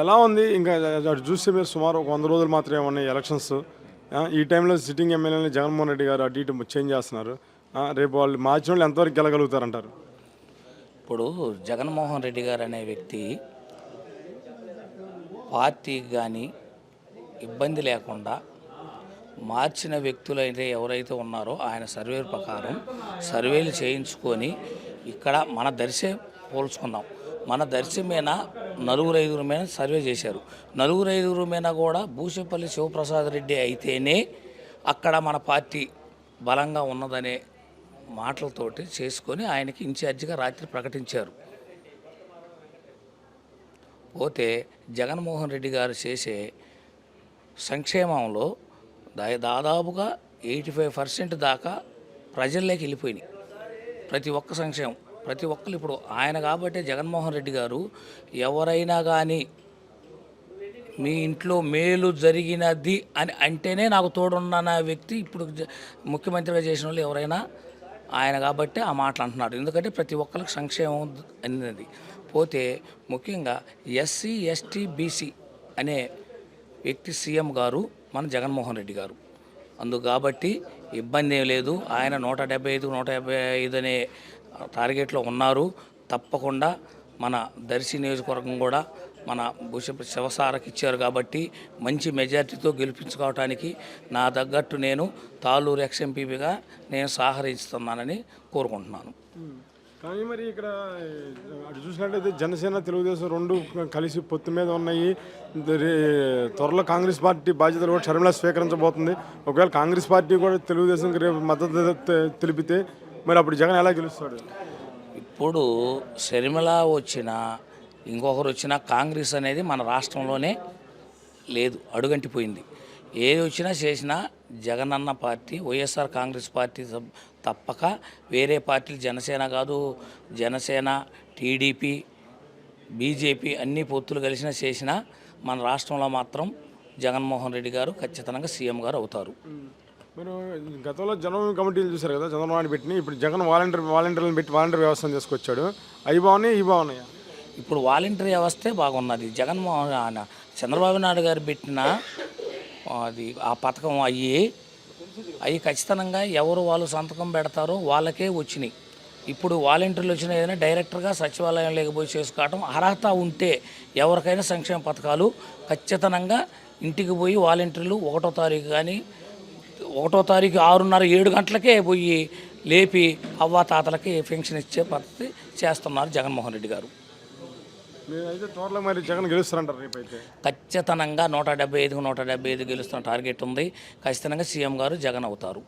ఎలా ఉంది ఇంకా అటు చూస్తే మీరు సుమారు ఒక 100 రోజులు మాత్రమే ఉన్నాయి ఎలక్షన్స్. ఈ టైంలో సిట్టింగ్ ఎమ్మెల్యేని జగన్మోహన్ రెడ్డి గారు అటు ఇటు చేంజ్ చేస్తున్నారు. రేపు వాళ్ళు మార్చిన వాళ్ళు ఎంతవరకు గెలగలుగుతారంటారు? ఇప్పుడు జగన్మోహన్ రెడ్డి గారు అనే వ్యక్తి పార్టీకి కానీ ఇబ్బంది లేకుండా మార్చిన వ్యక్తులైతే ఎవరైతే ఉన్నారో ఆయన సర్వే ప్రకారం సర్వేలు చేయించుకొని ఇక్కడ మన దర్శే పోల్చుకుందాం. మన దర్శి మీద నలుగురు ఐదుగురు మీద సర్వే చేశారు. నలుగురు ఐదుగురు మీద కూడా భూషపల్లి శివప్రసాద్ రెడ్డి అయితేనే అక్కడ మన పార్టీ బలంగా ఉన్నదనే మాటలతోటి చేసుకొని ఆయనకి ఇన్ఛార్జిగా రాత్రి ప్రకటించారు. పోతే జగన్మోహన్ రెడ్డి గారు చేసే సంక్షేమంలో దాదాపుగా 85% దాకా ప్రజల్లోకి వెళ్ళిపోయినాయి. ప్రతి ఒక్క సంక్షేమం ప్రతి ఒక్కరు ఇప్పుడు ఆయన కాబట్టి జగన్మోహన్ రెడ్డి గారు ఎవరైనా కానీ మీ ఇంట్లో మేలు జరిగినది అని అంటేనే నాకు తోడున్న వ్యక్తి ఇప్పుడు ముఖ్యమంత్రిగా చేసిన వాళ్ళు ఎవరైనా ఆయన కాబట్టి ఆ మాటలు అంటున్నారు. ఎందుకంటే ప్రతి ఒక్కరికి సంక్షేమం అనేది. పోతే ముఖ్యంగా ఎస్సీ ఎస్టీ బీసీ అనే వ్యక్తి సీఎం గారు మన జగన్మోహన్ రెడ్డి గారు. అందుకు కాబట్టి ఇబ్బంది ఏం లేదు. ఆయన 175 అనే టార్గెట్లో ఉన్నారు. తప్పకుండా మన దర్శి నియోజకవర్గం కూడా మన భూషపల్లి శివసారకి ఇచ్చారు కాబట్టి మంచి మెజార్టీతో గెలిపించుకోవటానికి నా తగ్గట్టు నేను తాళ్ళూరు ఎక్స్ఎంపీగా నేను సహకరిస్తున్నానని కోరుకుంటున్నాను. కానీ మరి ఇక్కడ అటు చూసినట్లయితే జనసేన తెలుగుదేశం రెండు కలిసి పొత్తు మీద ఉన్నాయి. త్వరలో కాంగ్రెస్ పార్టీ బాధ్యతలు కూడా షర్మిల స్వీకరించబోతుంది. ఒకవేళ కాంగ్రెస్ పార్టీ కూడా తెలుగుదేశంకి రేపు మద్దతు తెలిపితే మరి అప్పుడు జగన్ ఎలా గెలుస్తాడు? ఇప్పుడు షర్మిల వచ్చినా ఇంకొకరు వచ్చినా కాంగ్రెస్ అనేది మన రాష్ట్రంలోనే లేదు, అడుగంటిపోయింది. ఏది వచ్చినా చేసినా జగనన్న పార్టీ వైఎస్ఆర్ కాంగ్రెస్ పార్టీ తప్పక వేరే పార్టీలు జనసేన కాదు, జనసేన టీడీపీ బీజేపీ అన్ని పొత్తులు కలిసినా చేసినా మన రాష్ట్రంలో మాత్రం జగన్మోహన్ రెడ్డి గారు ఖచ్చితంగా సీఎం గారు అవుతారు. మీరు గతంలో జనం కమిటీలు చూశారు కదా, చంద్రబాబు పెట్టిన ఇప్పుడు జగన్ వాలంటీర్లను పెట్టి వాలంటీర్ వ్యవస్థను తీసుకొచ్చాడు. అవి బాగున్నాయి, ఇవి బాగున్నాయా? ఇప్పుడు వాలంటీర్ వ్యవస్థే బాగున్నది. జగన్మోహన్ చంద్రబాబు నాయుడు గారు పెట్టిన అది ఆ పథకం అవి ఖచ్చితంగా ఎవరు వాళ్ళు సంతకం పెడతారో వాళ్ళకే వచ్చినాయి. ఇప్పుడు వాలంటీర్లు వచ్చిన ఏదైనా డైరెక్టర్గా సచివాలయం లేకపోయి చేసుకోవటం అర్హత ఉంటే ఎవరికైనా సంక్షేమ పథకాలు ఖచ్చితంగా ఇంటికి పోయి వాలంటీర్లు 1వ తారీఖు కానీ 1వ తారీఖు 6:30 7 గంటలకే పోయి లేపి అవ్వాతాతలకి పెన్షన్ ఇచ్చే పద్ధతి చేస్తున్నారు జగన్మోహన్ రెడ్డి గారు. అయితే త్వరలో మరి జగన్ గెలుస్తారంటారు రేపైతే? ఖచ్చితంగా 175 గెలుస్తున్న టార్గెట్ ఉంది. ఖచ్చితంగా సీఎం గారు జగన్ అవుతారు.